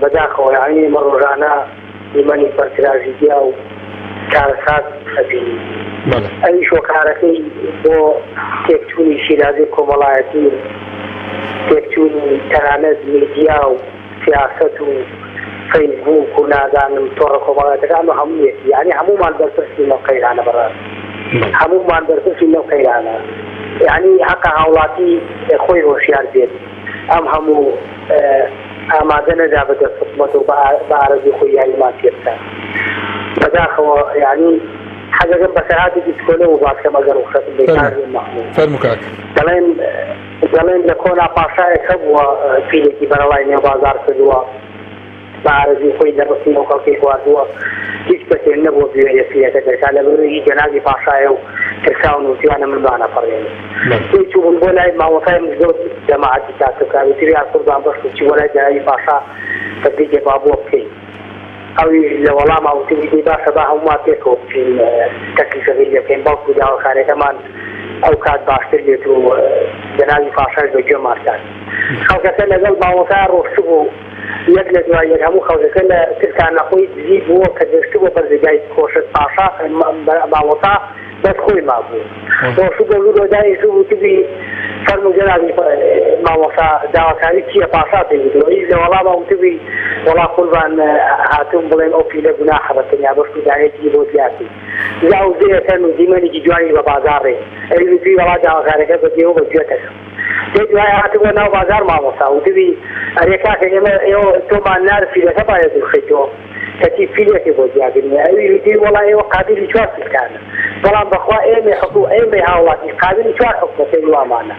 بەداخەوە یعنی ئێمە ڕۆژانە دیمەنی پەرکراژیدیا و کارەسات ئەبینی ئەویش وەکارەکەی بۆ تێکچوونی شیرازی کۆمەڵایەتی تێکچوونی تەنانەت میدیا و سیاست و فەیسبووک و نازانم تۆڕە کۆمەڵایەتەکان و هەموویەتی یعنی هەموومان بەرپرسی لەو قەیرانە بەڕاست هەموومان بەرپرسی لەو قەیرانە یعنی حەقە هاوڵاتی خۆی هۆشیار بێت ئەم هەموو ئامادە نەدا بە دەستخزمەت و بە ئارەزوی خۆی یاریمان پێ بکات بەداخەوە یعنی حەزەکەم بەسەرهاتی دیسکۆلەوە باسکەم ئەگەر وخەتم بێکاری مەحموود فەرموو کاک دەڵێن لە کۆنا پاشایەک هەبووە پیلێکی بەرەڵای نێوبازار کردووە بە ئارەزوی خۆی دەڕستی و خەڵکی خواردووە هیچ کەسێک نەبووە بوێرە پیلەکە دەرکا لە بەرەوەی جەنابی پاشایە و ترساون و تیوانە منبانە فەڕێنێ توی چوون بۆ لای ماوەتای مزگەوت جەماعەتی تاکەکار و تریان قوربان بەش و چی بۆ لای جەنابی پاشا تەبریکێ با بۆ بکەین ئەویش لە وەڵام ئەوتیویدی باشە با هەمووان پێکەوە بچین تەکلیفەکەی دەکەین بەڵکو داواکارەکەمان ئەو کات باشتر بێت و جەنابی پاشاش بەگوێمان کات خەڵکەکە لەگەڵ ماوەتای ڕۆشتبوو یەک لە دوای یەک هەموو خەڵکەکە لە ترکانەخۆی دزی بووە کە دەشتبووە بەرزگای کۆشت پاشا ماوەتا بەس خۆی مابوو ڕۆشت بە لودۆدایش و وتبی فەرموو جەنابی ماوەسا داواکاری چییە پاشا پێوتەوە هیچ لە وەڵام وتبی وەڵا قوربان هاتوون بڵێن ئەو پیلە گوناحە بەتەنیا بەشت و دانێتی بۆ زیاتی زاوزەیەکەن و دیمەنێکی جوانی بە بازاڕێ ئەوی وتبی وەڵا داواکارەکە بەجێوە بەگوێتەکە دێ دوای هاتبووە ناو بازار مامۆستا وتبی ئەرێ کاکە ئێمە تۆمان نار پیلەکە باید بخەیتەوە کەتی پیلێکی بۆ زیادنیە ئەوی وتی وەڵا ئێوە قابلی چوار پیلکانە بەڵام بەخوا ئێمە حقوق ئێمە هاوڵاتی قابلی چوار حکومەتەی وامانە